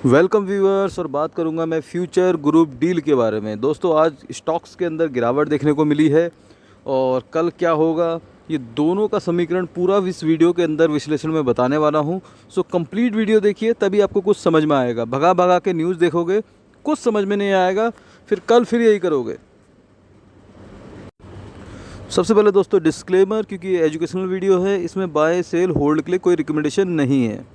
Welcome viewers. और बात करूंगा मैं फ्यूचर ग्रुप डील के बारे में। दोस्तों, आज स्टॉक्स के अंदर गिरावट देखने को मिली है और कल क्या होगा, ये दोनों का समीकरण पूरा इस वीडियो के अंदर विश्लेषण में बताने वाला हूं। सो कंप्लीट वीडियो देखिए, तभी आपको कुछ समझ में आएगा। भगा भगा के न्यूज़ देखोगे, कुछ समझ में नहीं आएगा, फिर कल फिर यही करोगे। सबसे पहले दोस्तों डिस्क्लेमर, क्योंकि ये एजुकेशनल वीडियो है, इसमें बाय सेल होल्ड के लिए कोई रिकमेंडेशन नहीं है।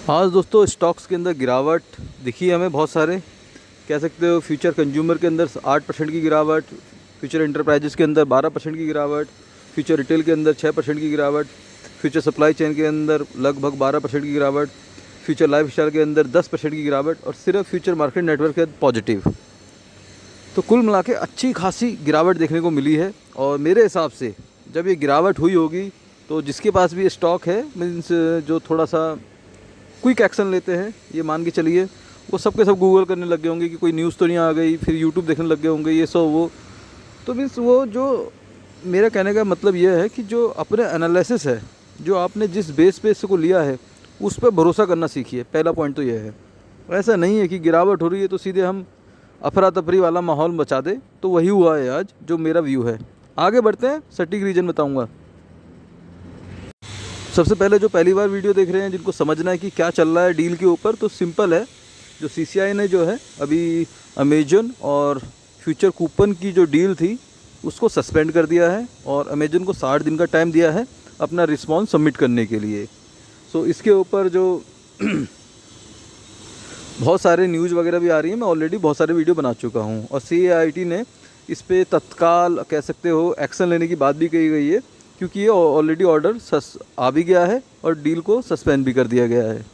आज दोस्तों स्टॉक्स के अंदर गिरावट दिखी हमें बहुत सारे, कह सकते हो। फ्यूचर कंज्यूमर के अंदर 8% की गिरावट, फ्यूचर एंटरप्राइजेस के अंदर 12% की गिरावट, फ्यूचर रिटेल के अंदर 6% की गिरावट, फ्यूचर सप्लाई चेन के अंदर लगभग 12% की गिरावट, फ्यूचर लाइफ स्टाइल के अंदर 10% की गिरावट और सिर्फ फ्यूचर मार्केट नेटवर्क के पॉजिटिव। तो कुल मिला के अच्छी खासी गिरावट देखने को मिली है। और मेरे हिसाब से जब ये गिरावट हुई होगी तो जिसके पास भी स्टॉक है, मीन्स जो थोड़ा सा क्विक एक्शन लेते हैं, ये मान के चलिए, वो सब के सब गूगल करने लग गए होंगे कि कोई न्यूज़ तो नहीं आ गई, फिर यूट्यूब देखने लग गए होंगे, ये सब वो। तो मीन्स वो जो मेरा कहने का मतलब ये है कि जो अपने एनालिसिस है, जो आपने जिस बेस पे इसको लिया है, उस पर भरोसा करना सीखिए। पहला पॉइंट तो ये है। ऐसा नहीं है कि गिरावट हो रही है तो सीधे हम अफरा तफरी वाला माहौल बचा दे। तो वही हुआ है आज, जो मेरा व्यू है। आगे बढ़ते हैं, सटीक रीजन बताऊँगा। सबसे पहले जो पहली बार वीडियो देख रहे हैं, जिनको समझना है कि क्या चल रहा है डील के ऊपर, तो सिंपल है। जो सीसीआई ने जो है अभी अमेजन और फ्यूचर कूपन की जो डील थी उसको सस्पेंड कर दिया है और अमेजन को 60 दिन का टाइम दिया है अपना रिस्पॉन्स सबमिट करने के लिए। सो इसके ऊपर जो बहुत सारे न्यूज़ वगैरह भी आ रही है, मैं ऑलरेडी बहुत सारे वीडियो बना चुका हूँ। और CAIT ने इस पर तत्काल कह सकते हो एक्शन लेने की बात भी कही गई है, क्योंकि ये ऑलरेडी ऑर्डर आ भी गया है और डील को सस्पेंड भी कर दिया गया है।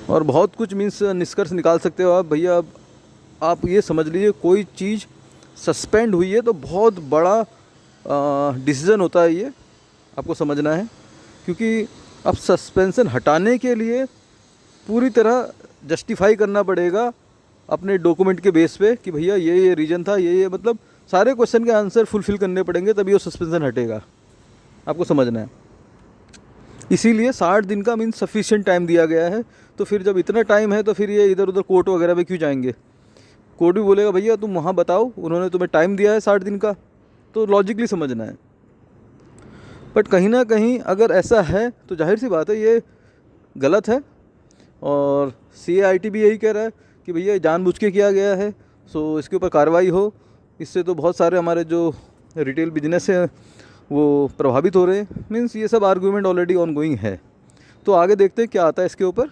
और बहुत कुछ मीन्स निष्कर्ष निकाल सकते हो आप भैया। अब आप ये समझ लीजिए, कोई चीज़ सस्पेंड हुई है तो बहुत बड़ा डिसीज़न होता है, ये आपको समझना है। क्योंकि अब सस्पेंशन हटाने के लिए पूरी तरह जस्टिफाई करना पड़ेगा अपने डॉक्यूमेंट के बेस पे कि भैया ये रीज़न था, ये मतलब सारे क्वेश्चन के आंसर फुलफ़िल करने पड़ेंगे, तभी वो सस्पेंशन हटेगा। आपको समझना है। इसीलिए 60 दिन का मीन्स सफिशिएंट टाइम दिया गया है। तो फिर जब इतना टाइम है तो फिर ये इधर उधर कोर्ट वगैरह में क्यों जाएंगे। कोर्ट भी बोलेगा भैया तुम वहाँ बताओ, उन्होंने तुम्हें टाइम दिया है 60 दिन का, तो लॉजिकली समझना है। बट कहीं ना कहीं अगर ऐसा है तो जाहिर सी बात है ये गलत है। और CAIT भी यही कह रहा है कि भैया जानबूझ के किया गया है, सो इसके ऊपर कार्रवाई हो। इससे तो बहुत सारे हमारे जो रिटेल बिजनेस है वो प्रभावित हो रहे हैं। मीन्स ये सब आर्गूमेंट ऑलरेडी ऑन गोइंग है। तो आगे देखते हैं क्या आता है इसके ऊपर।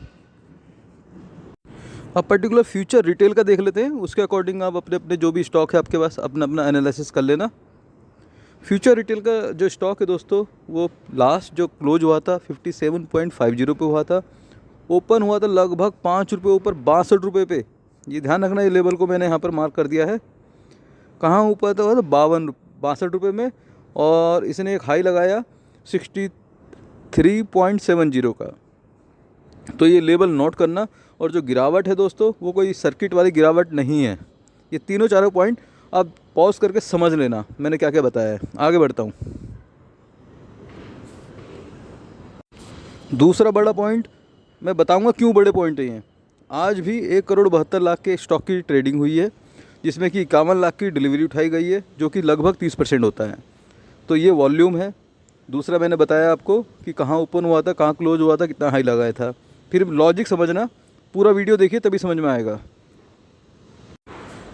अब पर्टिकुलर फ्यूचर रिटेल का देख लेते हैं, उसके अकॉर्डिंग आप अपने अपने जो भी स्टॉक है आपके पास अपना अपना एनालिसिस कर लेना। फ्यूचर रिटेल का जो स्टॉक है दोस्तों, वो लास्ट जो क्लोज हुआ था 57.50 पे हुआ था। ओपन हुआ था लगभग 5 रुपये ऊपर 62 रुपये पे। ये ध्यान रखना, ये लेवल को मैंने यहाँ पर मार्क कर दिया है। कहाँ ऊपर था, 62 रुपये में। और इसने एक हाई लगाया 63.70 का। तो ये लेवल नोट करना। और जो गिरावट है दोस्तों, वो कोई सर्किट वाली गिरावट नहीं है। ये तीनों चारों पॉइंट आप पॉज करके समझ लेना मैंने क्या क्या बताया है। आगे बढ़ता हूँ। दूसरा बड़ा पॉइंट मैं बताऊंगा क्यों बड़े पॉइंट हैं। आज भी 1,72,00,000 के स्टॉक की ट्रेडिंग हुई है, जिसमें कि 51 लाख की डिलीवरी उठाई गई है, जो कि लगभग 30% होता है। तो ये वॉल्यूम है। दूसरा मैंने बताया आपको कि कहाँ ओपन हुआ था, कहाँ क्लोज हुआ था, कितना हाई लगाया था। फिर लॉजिक समझना, पूरा वीडियो देखिए तभी समझ में आएगा।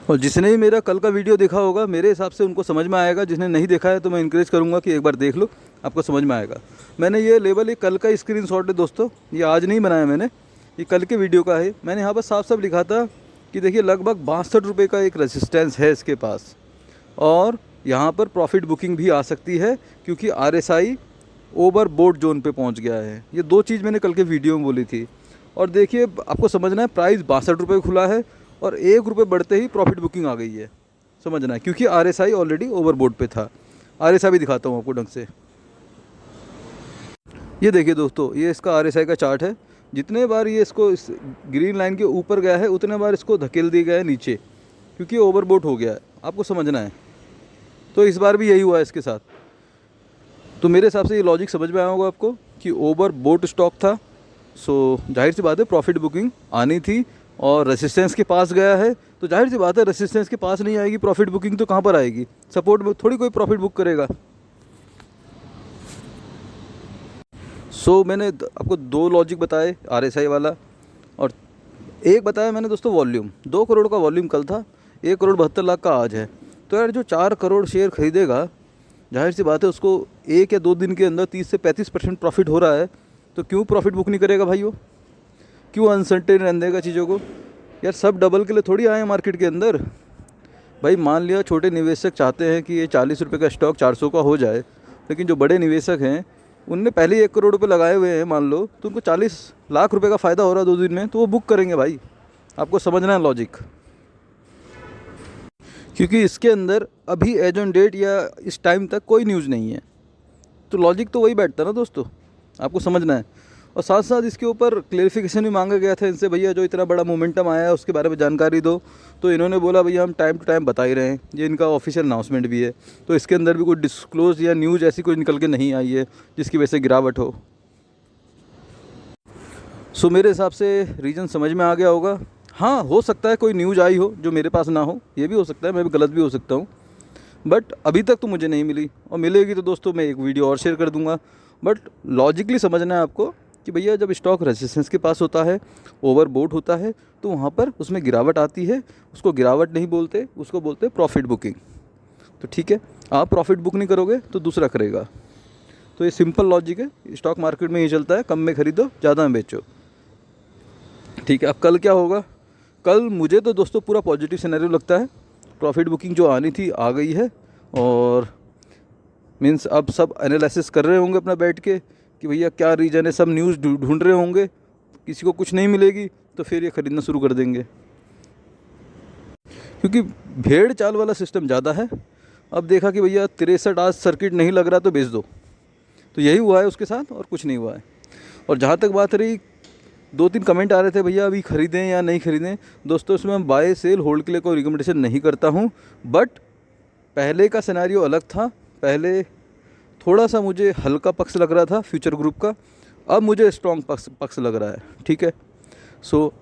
और जिसने भी मेरा कल का वीडियो देखा होगा, मेरे हिसाब से उनको समझ में आएगा। जिसने नहीं देखा है तो मैं इंकरेज करूँगा कि एक बार देख लो, आपको समझ में आएगा। मैंने ये लेवल, ये कल का स्क्रीनशॉट है दोस्तों, ये आज नहीं बनाया मैंने, ये कल के वीडियो का है। मैंने यहाँ पर साफ साफ लिखा था कि देखिए लगभग 62 रुपये का एक रेजिस्टेंस है इसके पास। और यहाँ पर प्रॉफिट बुकिंग भी आ सकती है, क्योंकि RSI ओवरबोट जोन पे पहुँच गया है। ये दो चीज़ मैंने कल के वीडियो में बोली थी। और देखिए आपको समझना है, प्राइस 62 रुपये खुला है और 1 रुपये बढ़ते ही प्रॉफिट बुकिंग आ गई है। समझना है, क्योंकि RSI ऑलरेडी ओवरबोट पे था। RSI भी दिखाता हूँ आपको ढंग से। ये देखिए दोस्तों, ये इसका RSI का चार्ट है। जितने बार ये इसको इस ग्रीन लाइन के ऊपर गया है, उतने बार इसको धकेल दिया गया है नीचे, क्योंकि ओवरबोट हो गया है। आपको समझना है। तो इस बार भी यही हुआ है इसके साथ। तो मेरे हिसाब से ये लॉजिक समझ में आया होगा आपको कि ओवरबोट स्टॉक था सो जाहिर सी बात है प्रॉफिट बुकिंग आनी थी, और रेसिस्टेंस के पास गया है तो जाहिर सी बात है रेसिस्टेंस के पास नहीं आएगी प्रॉफिट बुकिंग, तो कहाँ पर आएगी? सपोर्ट में थोड़ी कोई प्रॉफिट बुक करेगा। मैंने आपको 2 लॉजिक बताए, RSI वाला, और एक बताया मैंने दोस्तों वॉल्यूम। 2 करोड़ का वॉल्यूम कल था, 1 करोड़ 72 लाख का आज है। तो यार जो 4 करोड़ शेयर खरीदेगा, जाहिर सी बात है उसको 1 या 2 दिन के अंदर 30 से 35% प्रॉफिट हो रहा है, तो क्यों प्रॉफिट बुक नहीं करेगा भाई? वो क्यों अनसर्टेन रहने देगा चीज़ों को? यार सब डबल के लिए थोड़ी आए हैं मार्केट के अंदर। भाई मान लिया छोटे निवेशक चाहते हैं कि ये 40 रुपये का स्टॉक 400 का हो जाए, लेकिन जो बड़े निवेशक हैं उनने पहले ही 1 करोड़ रुपये लगाए हुए हैं मान लो, तो उनको 40 लाख रुपए का फ़ायदा हो रहा है 2 दिन में, तो वो बुक करेंगे भाई। आपको समझना है लॉजिक, क्योंकि इसके अंदर अभी एज ऑन डेट या इस टाइम तक कोई न्यूज़ नहीं है, तो लॉजिक तो वही बैठता ना दोस्तों, आपको समझना है। और साथ साथ इसके ऊपर क्लेरिफिकेशन भी मांगा गया था इनसे, भैया जो इतना बड़ा मोमेंटम आया है उसके बारे में जानकारी दो। तो इन्होंने बोला भैया हम टाइम टू टाइम बता ही रहे हैं, ये इनका ऑफिशियल अनाउंसमेंट भी है, तो इसके अंदर भी कोई डिस्क्लोज या न्यूज़ ऐसी कोई निकल के नहीं आई है जिसकी वजह से गिरावट हो। मेरे हिसाब से रीज़न समझ में आ गया होगा। हाँ, हो सकता है कोई न्यूज़ आई हो जो मेरे पास ना हो, ये भी हो सकता है, मैं भी गलत भी हो सकता हूँ, बट अभी तक तो मुझे नहीं मिली, और मिलेगी तो दोस्तों मैं एक वीडियो और शेयर कर दूंगा। बट लॉजिकली समझना है आपको कि भैया जब स्टॉक रेजिस्टेंस के पास होता है, ओवरबोट होता है, तो वहाँ पर उसमें गिरावट आती है, उसको गिरावट नहीं बोलते, उसको बोलते प्रॉफिट बुकिंग। तो ठीक है, आप प्रॉफिट बुक नहीं करोगे तो दूसरा करेगा। तो ये सिंपल लॉजिक है, स्टॉक मार्केट में ये चलता है, कम में खरीदो ज़्यादा में बेचो। ठीक है, अब कल क्या होगा? कल मुझे तो दोस्तों पूरा पॉजिटिव सिनेरियो लगता है, प्रॉफिट बुकिंग जो आनी थी आ गई है, और मीन्स अब सब एनालिसिस कर रहे होंगे अपना बैठ के कि भैया क्या रीज़न है, सब न्यूज़ ढूंढ रहे होंगे, किसी को कुछ नहीं मिलेगी तो फिर ये ख़रीदना शुरू कर देंगे, क्योंकि भेड़ चाल वाला सिस्टम ज़्यादा है। अब देखा कि भैया 63 आज सर्किट नहीं लग रहा तो बेच दो, तो यही हुआ है उसके साथ, और कुछ नहीं हुआ है। और जहाँ तक बात रही, 2-3 कमेंट आ रहे थे भैया अभी ख़रीदें या नहीं ख़रीदें। दोस्तों इसमें मैं बाय सेल होल्ड के लिए कोई रिकमेंडेशन नहीं करता हूँ, बट पहले का सिनेरियो अलग था। पहले थोड़ा सा मुझे हल्का पक्ष लग रहा था फ्यूचर ग्रुप का, अब मुझे स्ट्रॉन्ग पक्ष लग रहा है। ठीक है,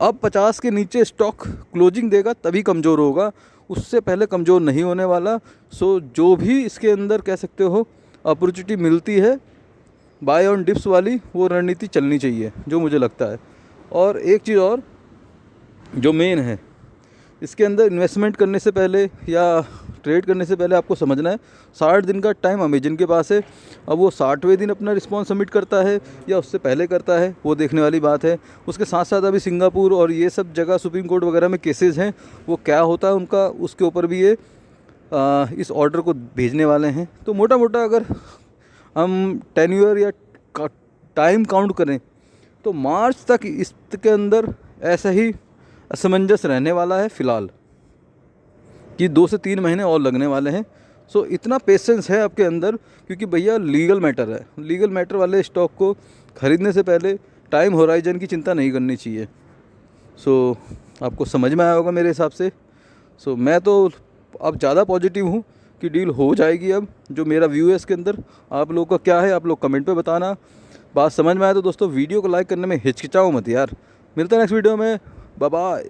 अब 50 के नीचे स्टॉक क्लोजिंग देगा तभी कमज़ोर होगा, उससे पहले कमज़ोर नहीं होने वाला। जो भी इसके अंदर कह सकते हो अपॉर्चुनिटी मिलती है बाय ऑन डिप्स वाली, वो रणनीति चलनी चाहिए जो मुझे लगता है। और एक चीज़ और जो मेन है, इसके अंदर इन्वेस्टमेंट करने से पहले या ट्रेड करने से पहले आपको समझना है 60 दिन का टाइम अमेजन के पास है। अब वो 60वें दिन अपना रिस्पॉन्स सबमिट करता है या उससे पहले करता है, वो देखने वाली बात है। उसके साथ साथ अभी सिंगापुर और ये सब जगह सुप्रीम कोर्ट वगैरह में केसेस हैं, वो क्या होता है उनका, उसके ऊपर भी ये इस ऑर्डर को भेजने वाले हैं। तो मोटा मोटा अगर हम टेन्योर या टाइम काउंट करें तो मार्च तक इसके अंदर ऐसा ही असमंजस रहने वाला है फ़िलहाल, कि 2 से 3 महीने और लगने वाले हैं। इतना पेशेंस है आपके अंदर, क्योंकि भैया लीगल मैटर है। लीगल मैटर वाले स्टॉक को ख़रीदने से पहले टाइम होराइजन की चिंता नहीं करनी चाहिए। आपको समझ में आया होगा मेरे हिसाब से। मैं तो अब ज़्यादा पॉजिटिव हूँ कि डील हो जाएगी। अब जो मेरा व्यू है इसके अंदर, आप लोगों का क्या है, आप लोग कमेंट पे बताना। बात समझ में आया तो दोस्तों वीडियो को लाइक करने में हिचकिचाओ मत यार। मिलता है नेक्स्ट वीडियो में, बाय बाय।